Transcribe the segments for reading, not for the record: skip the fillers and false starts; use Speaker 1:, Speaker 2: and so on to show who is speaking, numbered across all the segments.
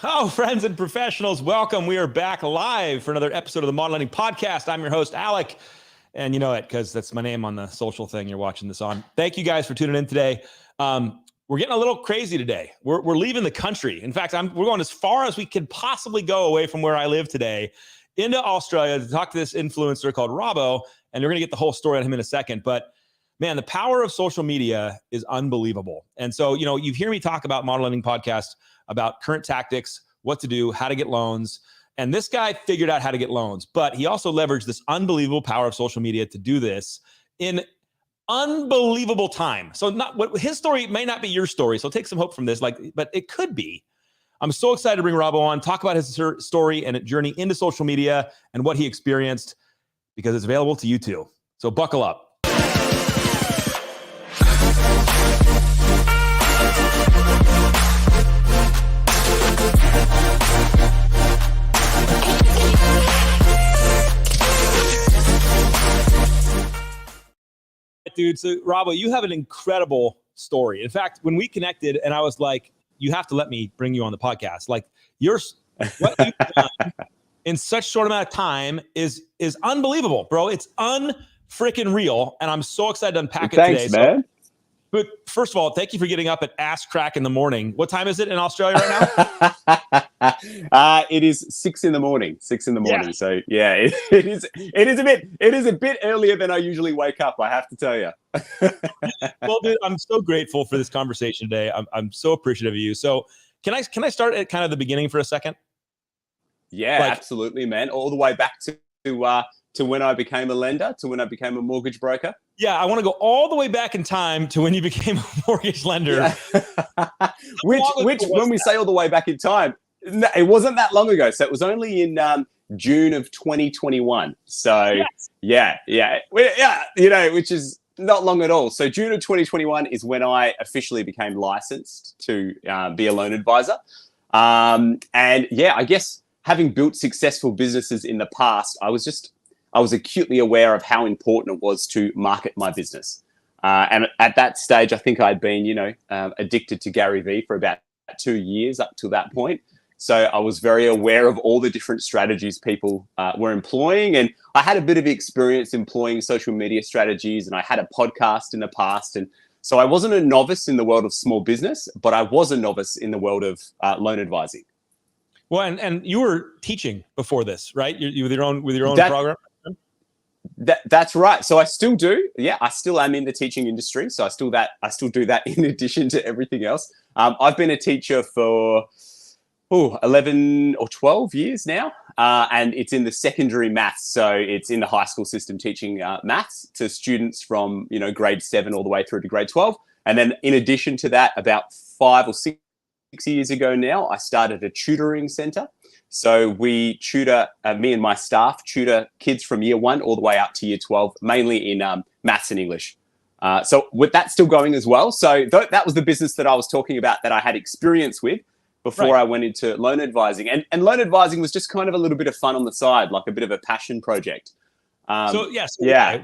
Speaker 1: Oh, friends and professionals, welcome. We are back live for another episode of the Model Lending Podcast. I'm your host, Alec, and you know it because that's my name on the social thing you're watching this on. Thank you guys for tuning in today. We're getting a little crazy today. We're leaving the country. In fact, we're going as far as we could possibly go away from where I live today into Australia to talk to this influencer called Robbo, and we're going to get the whole story on him in a second. But man, the power of social media is unbelievable. And so, you hear me talk about Model Lending Podcast about current tactics, what to do, how to get loans. And this guy figured out how to get loans, but he also leveraged this unbelievable power of social media to do this in unbelievable time. So his story may not be your story. So take some hope from this, but it could be. I'm so excited to bring Robbo on, talk about his story and journey into social media and what he experienced, because it's available to you too. So buckle up. Dude, so Robbo, you have an incredible story. In fact, when we connected and I was like, you have to let me bring you on the podcast. Like what you've done in such short amount of time is unbelievable, bro. It's unfreaking real. And I'm so excited to unpack it today.
Speaker 2: Thanks, man.
Speaker 1: But first of all, thank you for getting up at ass crack in the morning. What time is it in Australia right
Speaker 2: now? It is 6 a.m. 6 a.m.
Speaker 1: Yeah.
Speaker 2: So yeah, it is a bit earlier than I usually wake up, I have to tell you.
Speaker 1: Well, dude, I'm so grateful for this conversation today. I'm so appreciative of you. So can I start at kind of the beginning for a second?
Speaker 2: Yeah, absolutely, man. All the way back to when I became a lender, to when I became a mortgage broker.
Speaker 1: Yeah, I want to go all the way back in time to when you became a mortgage lender.
Speaker 2: Yeah. which when we say all the way back in time, it wasn't that long ago. So it was only in June of 2021. So yes. yeah, which is not long at all. So June of 2021 is when I officially became licensed to be a loan advisor. And yeah, I guess having built successful businesses in the past, I was acutely aware of how important it was to market my business. And at that stage, I think I'd been, addicted to Gary Vee for about 2 years up to that point. So I was very aware of all the different strategies people were employing. And I had a bit of experience employing social media strategies, and I had a podcast in the past. And so I wasn't a novice in the world of small business, but I was a novice in the world of loan advising.
Speaker 1: Well, and you were teaching before this, right? You with your own program?
Speaker 2: That's right. So I still do. Yeah, I still am in the teaching industry. So I still do that in addition to everything else. I've been a teacher for 11 or 12 years now, and it's in the secondary maths. So it's in the high school system, teaching maths to students from grade 7 all the way through to grade 12. And then in addition to that, about 5 or 6 years ago now, I started a tutoring center. So we tutor, me and my staff tutor kids from year 1 all the way up to year 12, mainly in maths and English. So with that still going as well. So that was the business that I was talking about that I had experience with before I went into loan advising. And loan advising was just kind of a little bit of fun on the side, like a bit of a passion project.
Speaker 1: Yeah.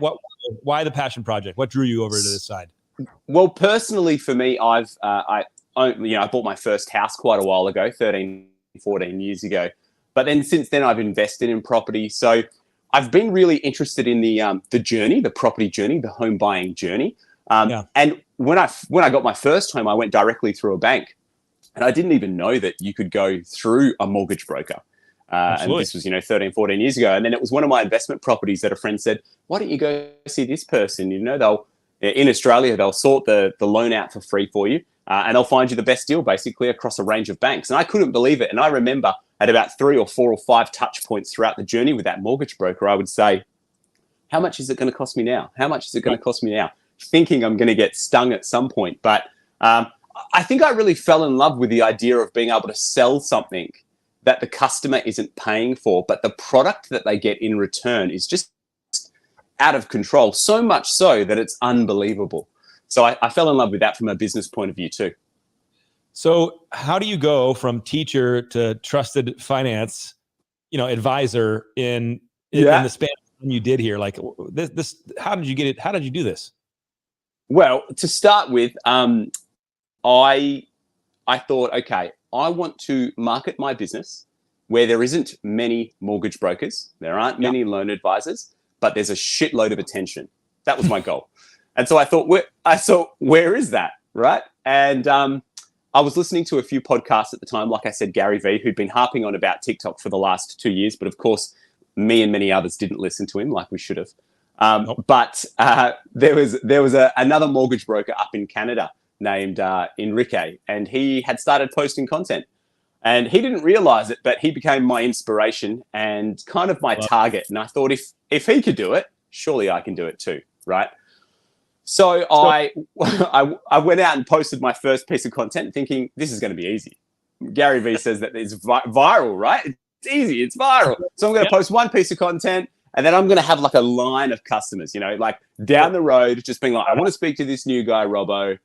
Speaker 1: Why the passion project? What drew you over to this side?
Speaker 2: Well, personally for me, I bought my first house quite a while ago, 13, 14 years ago. But then since then, I've invested in property. So I've been really interested in the journey, the property journey, the home buying journey. And when I got my first home, I went directly through a bank. And I didn't even know that you could go through a mortgage broker. And this was, 13, 14 years ago. And then it was one of my investment properties that a friend said, why don't you go see this person? In Australia, they'll sort the loan out for free for you. And they'll find you the best deal basically across a range of banks. And I couldn't believe it. And I remember at about 3 or 4 or 5 touch points throughout the journey with that mortgage broker, I would say, how much is it going to cost me now? How much is it going to cost me now? Thinking I'm going to get stung at some point. But I think I really fell in love with the idea of being able to sell something that the customer isn't paying for, but the product that they get in return is just out of control, so much so that it's unbelievable. So I fell in love with that from a business point of view too.
Speaker 1: So how do you go from teacher to trusted finance, advisor in the span of time you did here? Like this, how did you get it? How did you do this?
Speaker 2: Well, to start with, I thought, okay, I want to market my business where there isn't many mortgage brokers, there aren't many loan advisors, but there's a shitload of attention. That was my goal. And so I thought, where is that, right? And I was listening to a few podcasts at the time, like I said, Gary Vee, who'd been harping on about TikTok for the last 2 years, but of course, me and many others didn't listen to him like we should have. But there was another mortgage broker up in Canada named Enrique, and he had started posting content. And he didn't realize it, but he became my inspiration and kind of my target. And I thought, if he could do it, surely I can do it too, right? So I went out and posted my first piece of content thinking, this is going to be easy. Gary Vee says that it's viral, right? It's easy, it's viral. So I'm going to post one piece of content, and then I'm going to have like a line of customers, you know, like down the road, just being like, I want to speak to this new guy, Robbo.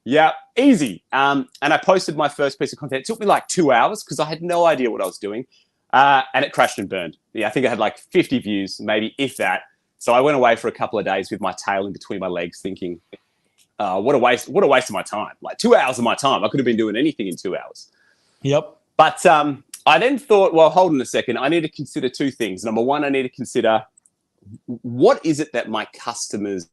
Speaker 2: Yeah, easy. And I posted my first piece of content. It took me like 2 hours because I had no idea what I was doing. And it crashed and burned. Yeah, I think I had like 50 views, maybe if that. So I went away for a couple of days with my tail in between my legs thinking, what a waste of my time. Like 2 hours of my time. I could have been doing anything in 2 hours.
Speaker 1: Yep.
Speaker 2: But I then thought, well, hold on a second. I need to consider two things. Number one, I need to consider what is it that my customers,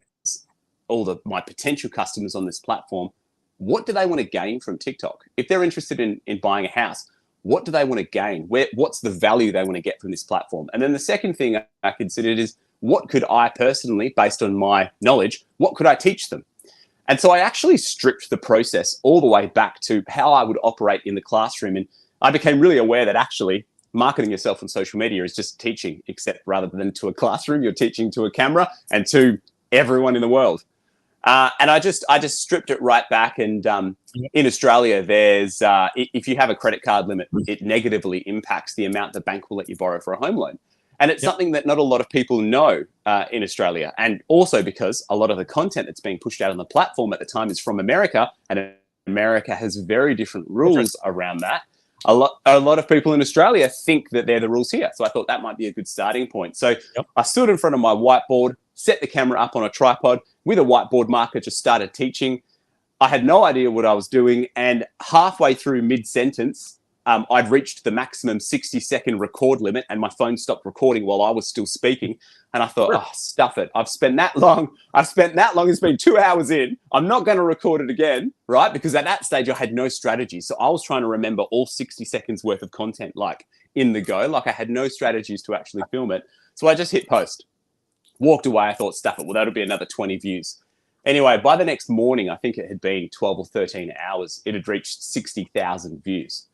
Speaker 2: my potential customers on this platform, what do they want to gain from TikTok? If they're interested in buying a house, what do they want to gain? What's the value they want to get from this platform? And then the second thing I considered is, what could I personally, based on my knowledge, what could I teach them? And so I actually stripped the process all the way back to how I would operate in the classroom. And I became really aware that actually marketing yourself on social media is just teaching, except rather than to a classroom, you're teaching to a camera and to everyone in the world. And I just stripped it right back. And in Australia, there's if you have a credit card limit, it negatively impacts the amount the bank will let you borrow for a home loan. And it's something that not a lot of people know in Australia. And also because a lot of the content that's being pushed out on the platform at the time is from America, and America has very different rules around that. A lot of people in Australia think that they're the rules here. So I thought that might be a good starting point. So I stood in front of my whiteboard, set the camera up on a tripod with a whiteboard marker, just started teaching. I had no idea what I was doing. And halfway through mid-sentence, I'd reached the maximum 60-second record limit, and my phone stopped recording while I was still speaking. And I thought, oh, stuff it. I've spent that long. It's been 2 hours in. I'm not going to record it again, right? Because at that stage, I had no strategy. So I was trying to remember all 60 seconds worth of content, like in the go. Like I had no strategies to actually film it. So I just hit post, walked away. I thought, stuff it. Well, that'll be another 20 views. Anyway, by the next morning, I think it had been 12 or 13 hours. It had reached 60,000 views.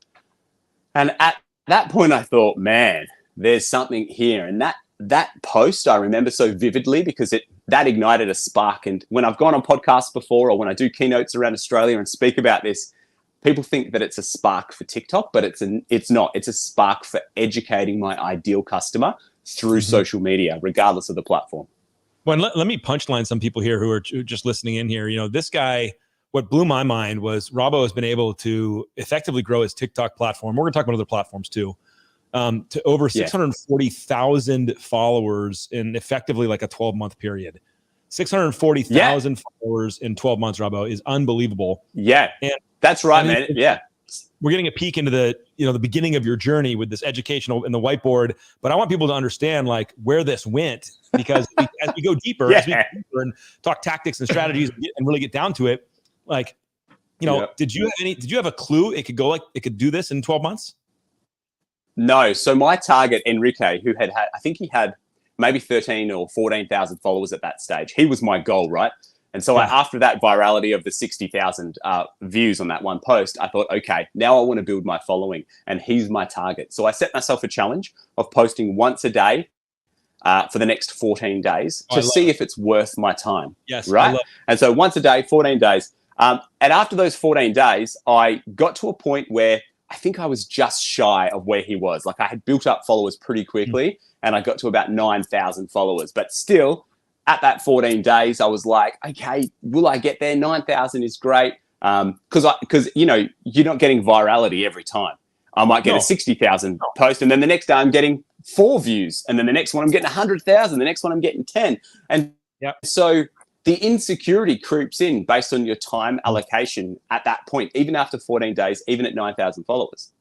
Speaker 2: And at that point, I thought, man, there's something here. And that post I remember so vividly because that ignited a spark. And when I've gone on podcasts before, or when I do keynotes around Australia and speak about this, people think that it's a spark for TikTok, but it's not. It's a spark for educating my ideal customer through social media, regardless of the platform.
Speaker 1: Well, let me punchline some people here who are just listening in here. You know, this guy, what blew my mind was Robbo has been able to effectively grow his TikTok platform. We're going to talk about other platforms too, to over 640,000 followers in effectively like a 12-month period. 640,000 followers in 12 months, Robbo, is unbelievable.
Speaker 2: Yeah, and that's right, man. Yeah.
Speaker 1: We're getting a peek into the beginning of your journey with this educational and the whiteboard, but I want people to understand like where this went, because as we go deeper, and talk tactics and strategies and really get down to it, like, you know, did you have a clue it could do this in 12 months?
Speaker 2: No. So my target, Enrique, who had, I think he had maybe 13 or 14,000 followers at that stage. He was my goal, right? And so after that virality of the 60,000 views on that one post, I thought, okay, now I want to build my following, and he's my target. So I set myself a challenge of posting once a day for the next 14 days to see if it's worth my time.
Speaker 1: Yes.
Speaker 2: Right. And so once a day, 14 days. And after those 14 days, I got to a point where I think I was just shy of where he was. Like I had built up followers pretty quickly, and I got to about 9,000 followers. But still, at that 14 days, I was like, okay, will I get there? 9,000 is great. Because you know, you're not getting virality every time. I might get a 60,000 post, and then the next day I'm getting 4 views, and then the next one I'm getting 100,000. The next one I'm getting 10. And so the insecurity creeps in based on your time allocation at that point, even after 14 days, even at 9,000 followers.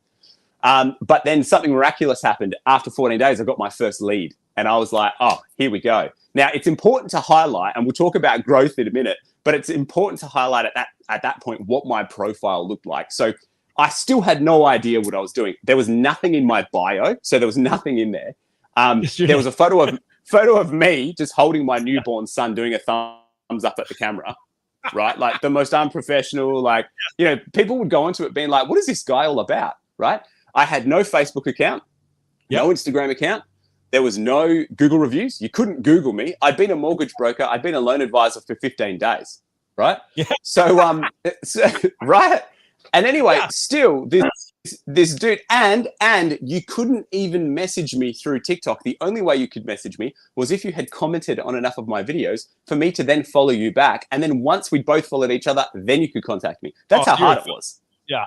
Speaker 2: But then something miraculous happened. After 14 days, I got my first lead. And I was like, oh, here we go. Now, it's important to highlight, and we'll talk about growth in a minute, but it's important to highlight at that point what my profile looked like. So I still had no idea what I was doing. There was nothing in my bio, so there was nothing in there. There was a photo of me just holding my newborn son doing a thumbs up at the camera, right? Like the most unprofessional, like, you know, people would go onto it being like, what is this guy all about, right? I had no Facebook account, no Instagram account. There was no Google reviews. You couldn't Google me. I'd been a mortgage broker. I'd been a loan advisor for 15 days, right?
Speaker 1: Yeah.
Speaker 2: So, right. And anyway, still this dude, and you couldn't even message me through TikTok. The only way you could message me was if you had commented on enough of my videos for me to then follow you back. And then once we both followed each other, then you could contact me. That's how hard it was.
Speaker 1: Yeah.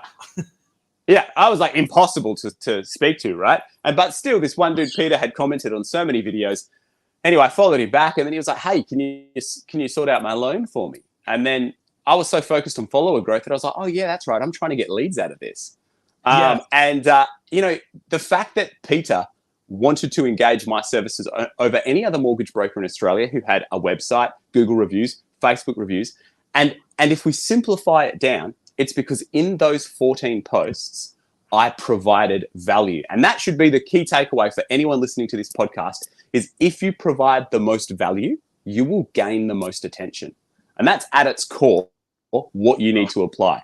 Speaker 2: Yeah, I was like impossible to speak to, right? But still, this one dude, Peter, had commented on so many videos. Anyway, I followed him back, and then he was like, "Hey, can you sort out my loan for me?" And then I was so focused on follower growth that I was like, "Oh yeah, that's right. I'm trying to get leads out of this." And you know, the fact that Peter wanted to engage my services over any other mortgage broker in Australia who had a website, Google reviews, Facebook reviews, and if we simplify it down, it's because in those 14 posts, I provided value. And that should be the key takeaway for anyone listening to this podcast is if you provide the most value, you will gain the most attention. And that's at its core what you need to apply.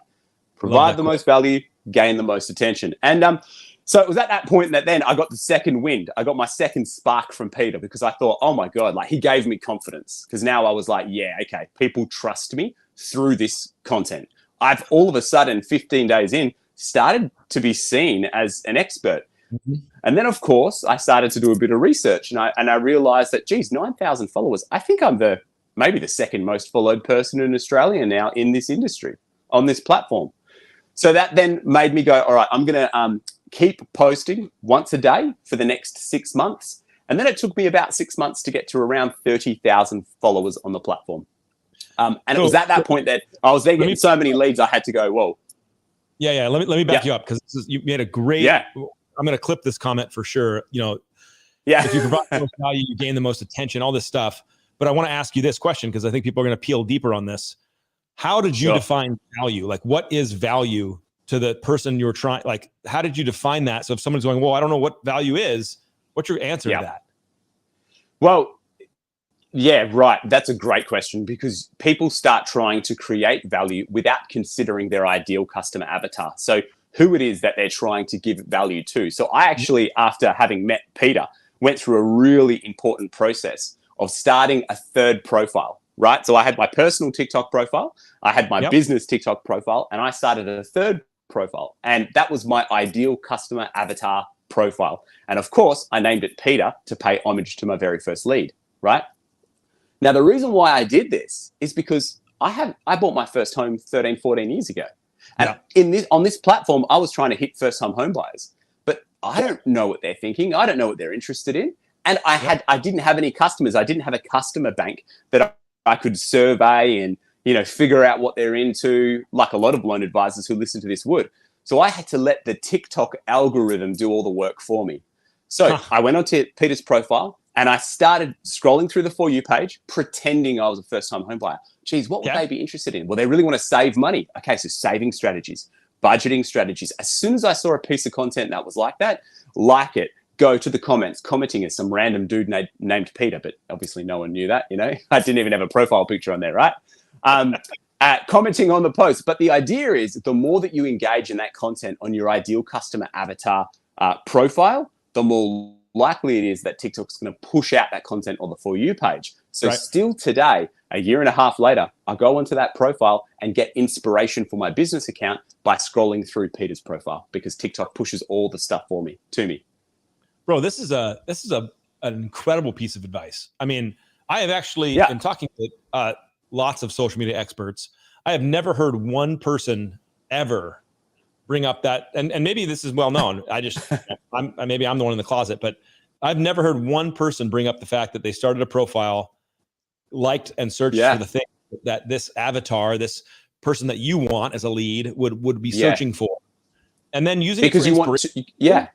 Speaker 2: Provide the most value, gain the most attention. And so it was at that point that then I got the second wind. I got my second spark from Peter because I thought, oh my God, like he gave me confidence. Because now I was like, yeah, okay, people trust me through this content. I've all of a sudden, 15 days in, started to be seen as an expert. Mm-hmm. And then, of course, I started to do a bit of research and I realized that, geez, 9,000 followers. I think I'm maybe the second most followed person in Australia now in this industry, on this platform. So that then made me go, all right, I'm going to keep posting once a day for the next 6 months. And then it took me about 6 months to get to around 30,000 followers on the platform. And it was at that point that I was then getting so many leads, I had to go, whoa.
Speaker 1: Yeah. Let me back you up because you made a great. Yeah. I'm going to clip this comment for sure. You know, if you provide the most value, you gain the most attention, all this stuff. But I want to ask you this question because I think people are going to peel deeper on this. How did you define value? Like, what is value to the person you're trying? Like, how did you define that? So if someone's going, well, I don't know what value is, what's your answer to that?
Speaker 2: Well, yeah, right. That's a great question because people start trying to create value without considering their ideal customer avatar. So who it is that they're trying to give value to. So I actually, after having met Peter, went through a really important process of starting a third profile, right? So I had my personal TikTok profile, I had my business TikTok profile, and I started a third profile. And that was my ideal customer avatar profile. And of course, I named it Peter to pay homage to my very first lead, right? Now, the reason why I did this is because I bought my first home 13, 14 years ago. And on this platform, I was trying to hit first-time home buyers. But I don't know what they're thinking. I don't know what they're interested in. And I didn't have any customers. I didn't have a customer bank that I could survey and, you know, figure out what they're into, like a lot of loan advisors who listen to this would. So I had to let the TikTok algorithm do all the work for me. So I went onto Peter's profile. And I started scrolling through the For You page, pretending I was a first-time home buyer. Geez, what would they be interested in? Well, they really want to save money. Okay, so saving strategies, budgeting strategies. As soon as I saw a piece of content that was like that, like it, go to the comments. Commenting as some random dude named Peter, but obviously no one knew that, you know. I didn't even have a profile picture on there, right? Commenting on the post. But the idea is the more that you engage in that content on your ideal customer avatar profile, the more likely it is that TikTok's going to push out that content on the For You page. So still today, a year and a half later, I go onto that profile and get inspiration for my business account by scrolling through Peter's profile because TikTok pushes all the stuff to me.
Speaker 1: Bro, this is an incredible piece of advice. I mean, I have actually been talking to lots of social media experts. I have never heard one person ever bring up that, and maybe this is well known. Maybe I'm the one in the closet, but I've never heard one person bring up the fact that they started a profile liked and searched for the thing that this avatar, this person that you want as a lead would be searching for. And then using
Speaker 2: because
Speaker 1: it for
Speaker 2: you want to,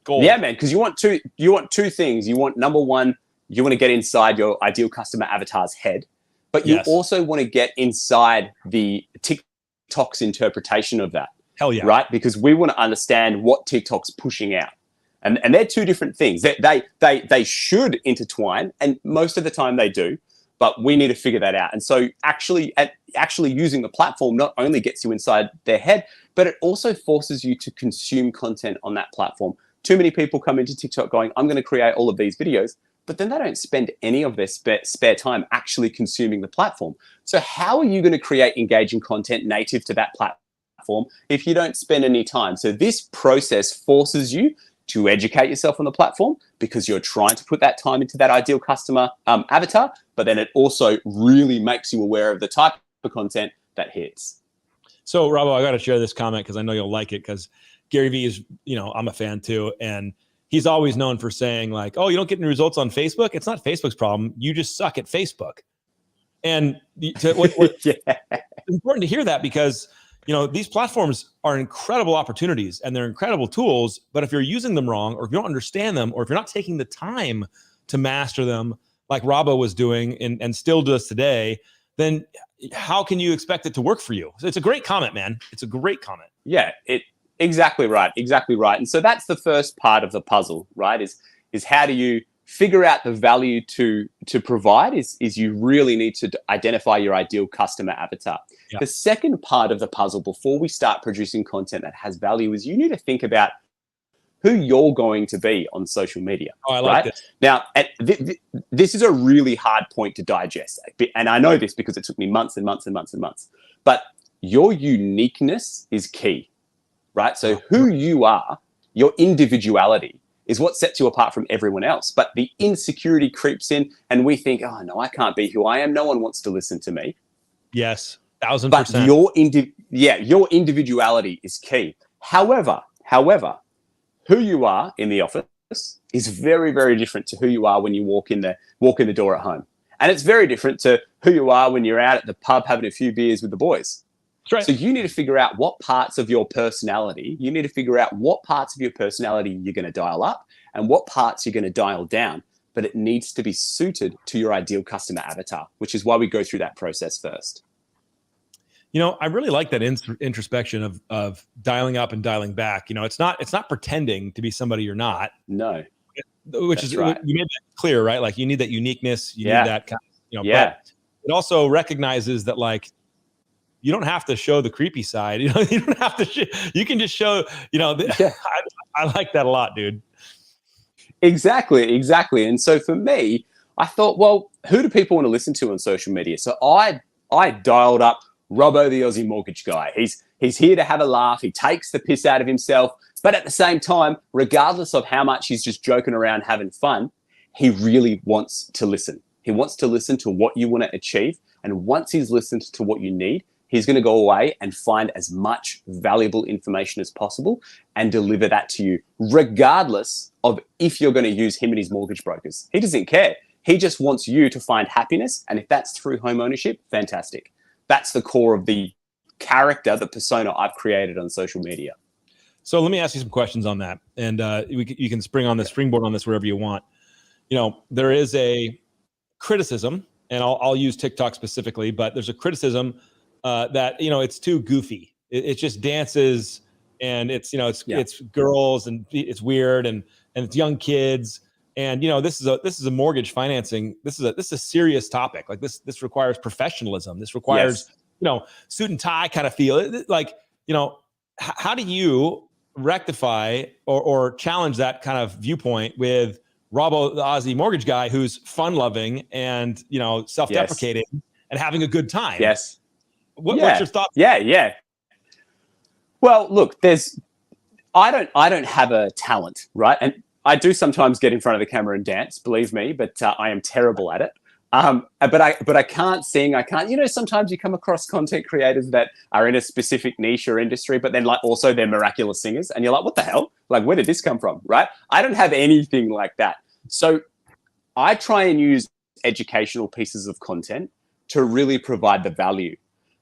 Speaker 1: gold.
Speaker 2: Yeah, man, because you want two things. You want, number one, you want to get inside your ideal customer avatar's head, but you also want to get inside the TikTok's interpretation of that.
Speaker 1: Hell yeah.
Speaker 2: Right? Because we want to understand what TikTok's pushing out. And they're two different things. They should intertwine, and most of the time they do, but we need to figure that out. And so actually using the platform not only gets you inside their head, but it also forces you to consume content on that platform. Too many people come into TikTok going, I'm going to create all of these videos, but then they don't spend any of their spare time actually consuming the platform. So how are you going to create engaging content native to that platform if you don't spend any time? So this process forces you to educate yourself on the platform because you're trying to put that time into that ideal customer avatar, but then it also really makes you aware of the type of content that hits.
Speaker 1: So, Robbo, I got to share this comment because I know you'll like it, because Gary Vee is, I'm a fan too. And he's always known for saying like, oh, you don't get any results on Facebook. It's not Facebook's problem. You just suck at Facebook. And it's important to hear that because these platforms are incredible opportunities and they're incredible tools, but if you're using them wrong, or if you don't understand them, or if you're not taking the time to master them like Robbo was doing and still does today, then how can you expect it to work for you? So it's a great comment, man. It's a great comment.
Speaker 2: Yeah, exactly right. Exactly right. And so that's the first part of the puzzle, right? Is how do you figure out the value to provide is you really need to identify your ideal customer avatar. Yeah. The second part of the puzzle before we start producing content that has value is you need to think about who you're going to be on social media.
Speaker 1: Oh, I like this.
Speaker 2: Now, this is a really hard point to digest. And I know this because it took me months and months and months and months. But your uniqueness is key, right? So who you are, your individuality, is what sets you apart from everyone else. But the insecurity creeps in and we think, oh, no, I can't be who I am. No one wants to listen to me.
Speaker 1: Yes, 1000%.
Speaker 2: But your individuality is key. However, who you are in the office is very, very different to who you are when you walk in the door at home. And it's very different to who you are when you're out at the pub having a few beers with the boys.
Speaker 1: That's right.
Speaker 2: So you need to figure out what parts of your personality, you're going to dial up and what parts you're going to dial down. But it needs to be suited to your ideal customer avatar, which is why we go through that process first.
Speaker 1: I really like that introspection of dialing up and dialing back. It's not pretending to be somebody you're not.
Speaker 2: No.
Speaker 1: Which is right. You made that clear, right? Like you need that uniqueness. You need that kind of,
Speaker 2: but
Speaker 1: it also recognizes that like, you don't have to show the creepy side. You don't have to. You can just show. I like that a lot, dude.
Speaker 2: Exactly. And so for me, I thought, well, who do people want to listen to on social media? So I dialed up Robbo, the Aussie mortgage guy. He's here to have a laugh. He takes the piss out of himself, but at the same time, regardless of how much he's just joking around having fun, he really wants to listen. He wants to listen to what you want to achieve, and once he's listened to what you need, he's going to go away and find as much valuable information as possible and deliver that to you, regardless of if you're going to use him and his mortgage brokers. He doesn't care. He just wants you to find happiness. And if that's through home ownership, fantastic. That's the core of the character, the persona I've created on social media.
Speaker 1: So let me ask you some questions on that. And you can springboard on this wherever you want. There is a criticism, and I'll use TikTok specifically, but there's a criticism that it's too goofy. It just dances, and it's girls, and it's weird, and it's young kids, and this is a mortgage financing. This is a serious topic. Like this requires professionalism. This requires suit and tie kind of feel. Like how do you rectify or challenge that kind of viewpoint with Robbo, the Aussie mortgage guy, who's fun loving and self-deprecating and having a good time?
Speaker 2: Yes.
Speaker 1: What's your thoughts?
Speaker 2: Yeah. Well, look, I don't have a talent, right? And I do sometimes get in front of the camera and dance, believe me, but I am terrible at it. But I can't sing. I can't, sometimes you come across content creators that are in a specific niche or industry, but then like also they're miraculous singers. And you're like, what the hell? Like, where did this come from? Right? I don't have anything like that. So I try and use educational pieces of content to really provide the value.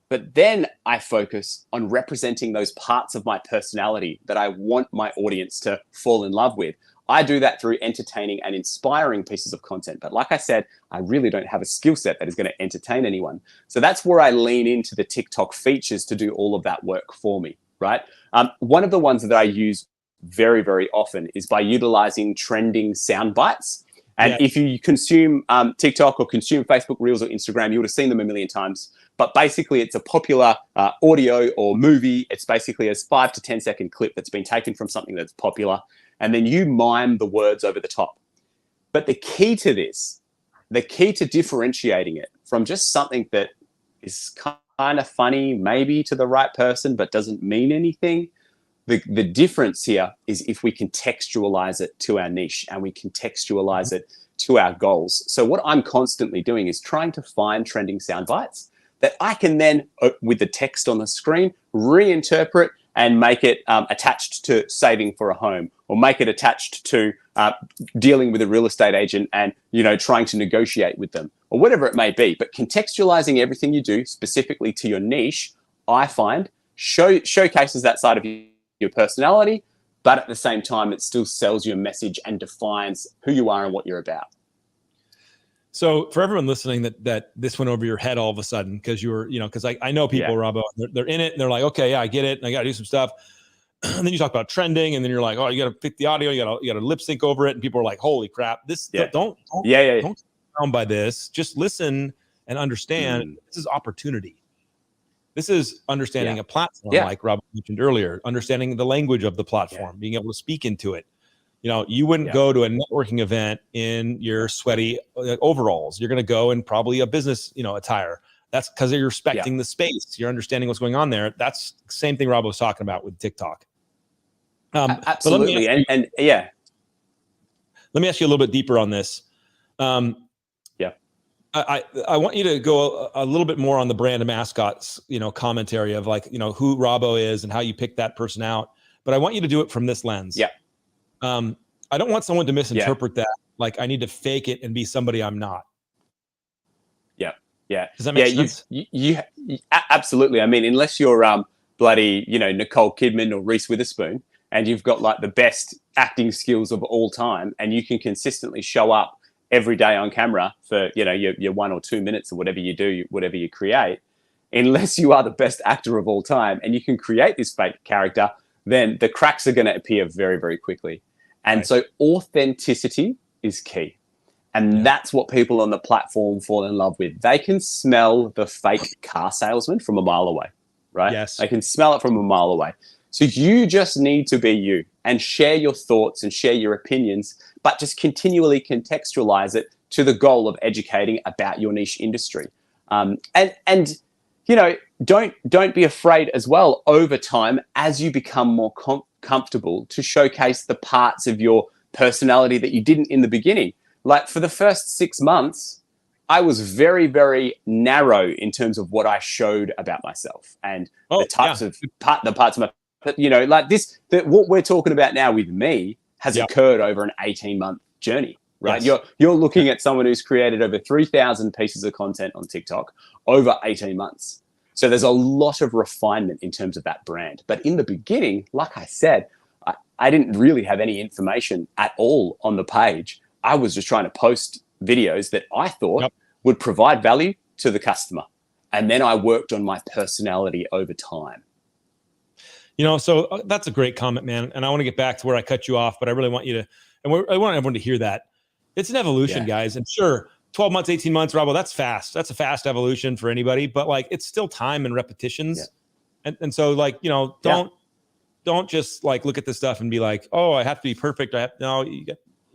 Speaker 2: But then I focus on representing those parts of my personality that I want my audience to fall in love with. I do that through entertaining and inspiring pieces of content. But like I said, I really don't have a skill set that is going to entertain anyone. So that's where I lean into the TikTok features to do all of that work for me, right? One of the ones that I use very, very often is by utilizing trending sound bites. And if you consume TikTok or consume Facebook Reels or Instagram, you would have seen them a million times. But basically, it's a popular audio or movie. It's basically a 5 to 10 second clip that's been taken from something that's popular. And then you mime the words over the top. But the key to this, the key to differentiating it from just something that is kind of funny, maybe to the right person, but doesn't mean anything, the difference here is if we contextualize it to our niche and we contextualize it to our goals. So what I'm constantly doing is trying to find trending sound bites that I can then, with the text on the screen, reinterpret and make it attached to saving for a home, or make it attached to dealing with a real estate agent and, you know, trying to negotiate with them, or whatever it may be. But contextualizing everything you do specifically to your niche, I find showcases that side of your personality, but at the same time, it still sells your message and defines who you are and what you're about.
Speaker 1: So for everyone listening that this went over your head all of a sudden, because you were, you know, because I know people, Robbo, they're in it and they're like, okay, yeah, I get it. And I got to do some stuff. And then you talk about trending, and then you're like, oh, you got to pick the audio, you got to lip sync over it. And people are like, holy crap, don't get down by this. Just listen and understand this is opportunity. This is understanding a platform, like Rob mentioned earlier, understanding the language of the platform, being able to speak into it. You know, you wouldn't go to a networking event in your sweaty overalls. You're going to go in probably a business, you know, attire. That's because you're respecting the space. You're understanding what's going on there. That's the same thing Rob was talking about with TikTok.
Speaker 2: Absolutely. And
Speaker 1: let me ask you a little bit deeper on this. I want you to go a little bit more on the brand and mascots, you know, commentary of, like, you know, who Robbo is and how you pick that person out. But I want you to do it from this lens. I don't want someone to misinterpret that like I need to fake it and be somebody I'm not. Does that make sense?
Speaker 2: You absolutely. I mean, unless you're bloody, you know, Nicole Kidman or Reese Witherspoon, and you've got like the best acting skills of all time, and you can consistently show up every day on camera for, you know, your 1 or 2 minutes or whatever you do, whatever you create, unless you are the best actor of all time and you can create this fake character, then the cracks are going to appear very, very quickly. And so authenticity is key. And that's what people on the platform fall in love with. They can smell the fake car salesman from a mile away, right?
Speaker 1: Yes.
Speaker 2: They can smell it from a mile away. So you just need to be you and share your thoughts and share your opinions, but just continually contextualize it to the goal of educating about your niche industry. And you know, don't be afraid as well over time as you become more comfortable to showcase the parts of your personality that you didn't in the beginning. Like for the first 6 months, I was very, very narrow in terms of what I showed about myself and the types of the parts of my, you know, like this, what we're talking about now with me has occurred over an 18-month journey, right? You're looking at someone who's created over 3,000 pieces of content on TikTok over 18 months. So there's a lot of refinement in terms of that brand. But in the beginning, like I said, I didn't really have any information at all on the page. I was just trying to post videos that I thought would provide value to the customer. And then I worked on my personality over time.
Speaker 1: You know, so that's a great comment, man. And I want to get back to where I cut you off, but I really want you to, and I want everyone to hear that. It's an evolution, guys. And sure, 12 months, 18 months, Robbo, that's fast. That's a fast evolution for anybody, but like, it's still time and repetitions. And so, like, you know, don't just like look at this stuff and be like, oh, I have to be perfect. No, you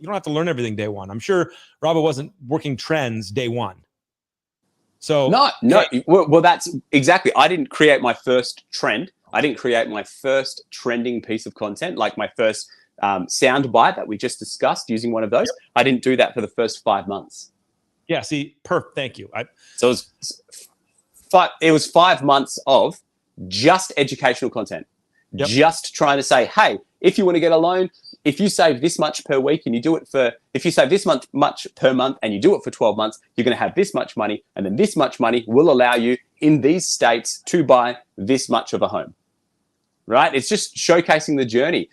Speaker 1: don't have to learn everything day one. I'm sure Robbo wasn't working trends day one. So
Speaker 2: no. Well, that's exactly. I didn't create my first trend. I didn't create my first trending piece of content, like my first sound bite that we just discussed using one of those. I didn't do that for the first 5 months.
Speaker 1: Yeah. See, perfect. Thank you.
Speaker 2: So it was 5 months of just educational content, just trying to say, hey, if you want to get a loan, if you save this much per week and you do it for, if you save this much per month and you do it for 12 months, you're going to have this much money, and then this much money will allow you in these states to buy this much of a home, right? It's just showcasing the journey.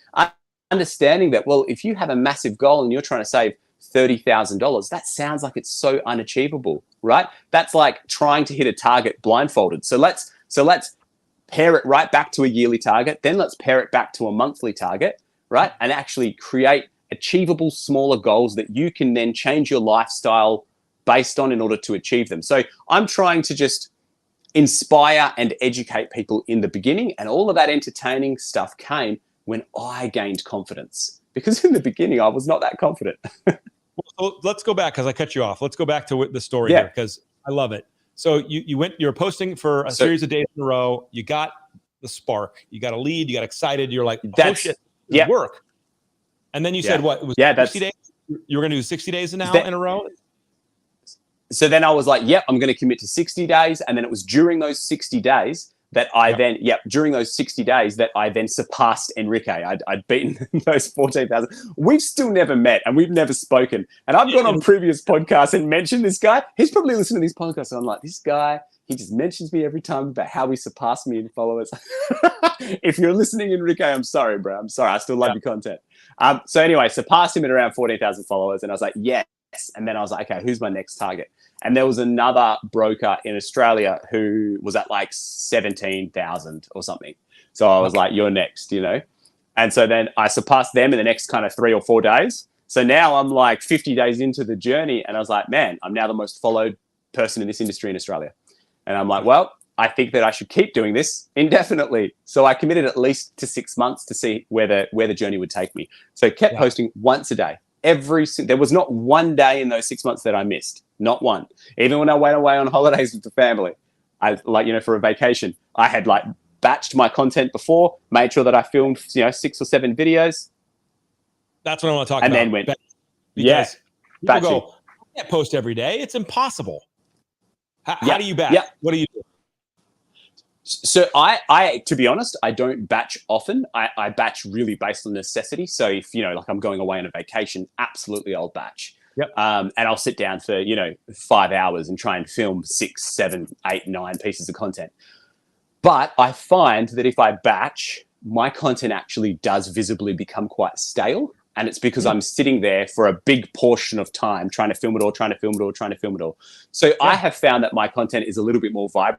Speaker 2: Understanding that, well, if you have a massive goal and you're trying to save $30,000, that sounds like it's so unachievable, right? That's like trying to hit a target blindfolded. So let's pair it right back to a yearly target. Then let's pair it back to a monthly target, right? And actually create achievable smaller goals that you can then change your lifestyle based on in order to achieve them. So I'm trying to just inspire and educate people in the beginning, and all of that entertaining stuff came when I gained confidence, because in the beginning I was not that confident.
Speaker 1: Well, let's go back, because I cut you off. Let's go back to the story here, because I love it. So you're posting for a series of days in a row. You got the spark. You got a lead. You got excited. You're like, oh shit, this work. And then you said what? It was 60 days. You were going to do 60 days in a row.
Speaker 2: So then I was like, yep, I'm going to commit to 60 days. And then it was during those 60 days that I during those 60 days that I then surpassed Enrique. I'd beaten those 14,000. We've still never met and we've never spoken. And I've gone on previous podcasts and mentioned this guy. He's probably listening to these podcasts. And I'm like, this guy, he just mentions me every time about how he surpassed me in followers. If you're listening, Enrique, I'm sorry, bro. I'm sorry. I still love your content. So anyway, surpassed him at around 14,000 followers. And I was like, yes. And then I was like, okay, who's my next target? And there was another broker in Australia who was at like 17,000 or something. So I was like, you're next, you know? And so then I surpassed them in the next kind of 3 or 4 days. So now I'm like 50 days into the journey. And I was like, man, I'm now the most followed person in this industry in Australia. And I'm like, well, I think that I should keep doing this indefinitely. So I committed at least to 6 months to see where the journey would take me. So kept posting once a day. There was not one day in those 6 months that I missed, not one. Even when I went away on holidays with the family, for a vacation, I had like batched my content before, made sure that I filmed, 6 or 7 videos.
Speaker 1: That's what I want to talk
Speaker 2: about.
Speaker 1: And then
Speaker 2: went,
Speaker 1: because people go, I can't post every day. It's impossible. How do you batch? What do you do?
Speaker 2: So I, to be honest, I don't batch often. I batch really based on necessity. So if, like I'm going away on a vacation, absolutely I'll batch.
Speaker 1: Yep.
Speaker 2: And I'll sit down for, 5 hours and try and film 6, 7, 8, 9 pieces of content. But I find that if I batch, my content actually does visibly become quite stale. And it's because I'm sitting there for a big portion of time trying to film it all. So I have found that my content is a little bit more vibrant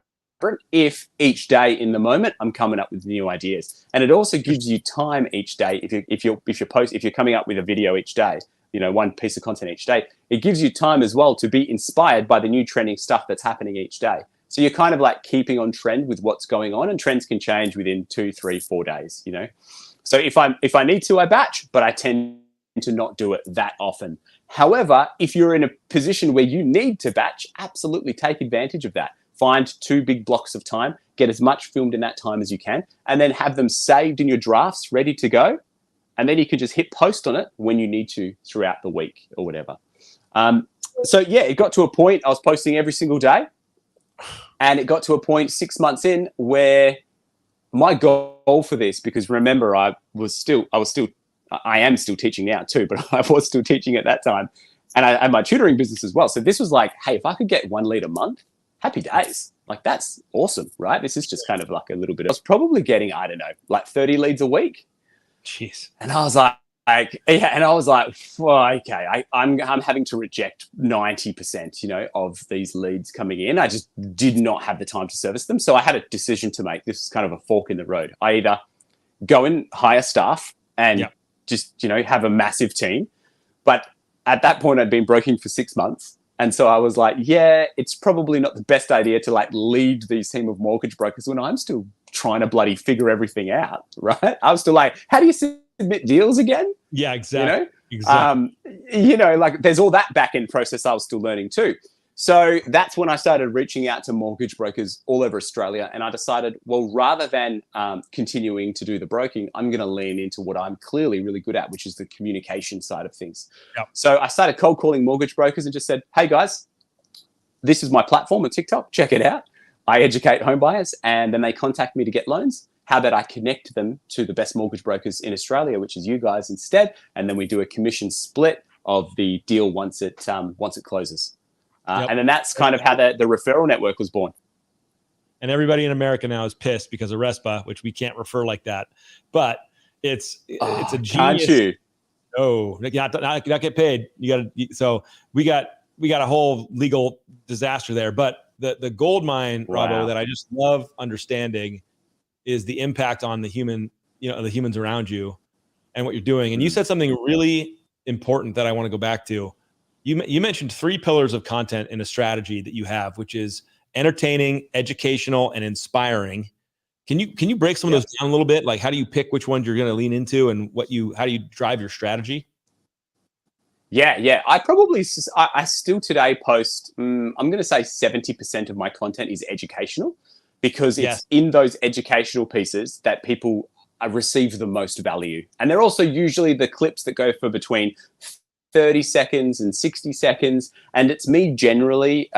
Speaker 2: if each day in the moment I'm coming up with new ideas. And it also gives you time each day. If you're coming up with a video each day, one piece of content each day, it gives you time as well to be inspired by the new trending stuff that's happening each day. So you're kind of like keeping on trend with what's going on, and trends can change within 2, 3, 4 days, So if I need to, I batch, but I tend to not do it that often. However, if you're in a position where you need to batch, absolutely take advantage of that. Find 2 big blocks of time, get as much filmed in that time as you can, and then have them saved in your drafts, ready to go. And then you can just hit post on it when you need to throughout the week or whatever. It got to a point I was posting every single day. And it got to a point 6 months in where my goal for this, because remember, I am still teaching now too, but I was still teaching at that time. And I had my tutoring business as well. So this was like, hey, if I could get 1 lead a month, happy days. Like, that's awesome, right? This is just kind of like a little bit. I was probably getting, I don't know, like 30 leads a week.
Speaker 1: Jeez.
Speaker 2: And I was like, okay, I'm having to reject 90%, of these leads coming in. I just did not have the time to service them. So I had a decision to make. This is kind of a fork in the road. I either go and hire staff and just, have a massive team. But at that point, I'd been broking for 6 months. And so I was like, it's probably not the best idea to like lead these team of mortgage brokers when I'm still trying to bloody figure everything out, right? I was still like, how do you submit deals again?
Speaker 1: Yeah, exactly.
Speaker 2: Like there's all that back end process I was still learning too. So that's when I started reaching out to mortgage brokers all over Australia. And I decided, well, rather than continuing to do the broking, I'm going to lean into what I'm clearly really good at, which is the communication side of things. Yep. So I started cold calling mortgage brokers and just said, hey guys, this is my platform on TikTok. Check it out. I educate home buyers, and then they contact me to get loans. How about I connect them to the best mortgage brokers in Australia, which is you guys instead, and then we do a commission split of the deal once it closes. And then that's kind of how the referral network was born.
Speaker 1: And everybody in America now is pissed because of RESPA, which we can't refer like that. But it's a genius.
Speaker 2: Can't you?
Speaker 1: No, not get paid. So we got a whole legal disaster there. But the gold mine, Robbo, that I just love understanding is the impact on the humans around you and what you're doing. And you said something really important that I want to go back to. You mentioned 3 pillars of content in a strategy that you have, which is entertaining, educational, and inspiring. Can you break some of those down a little bit? Like, how do you pick which ones you're going to lean into, and how do you drive your strategy?
Speaker 2: Yeah. I still today post, I'm going to say 70% of my content is educational, because it's in those educational pieces that people receive the most value. And they're also usually the clips that go for between 30 seconds and 60 seconds. And it's me generally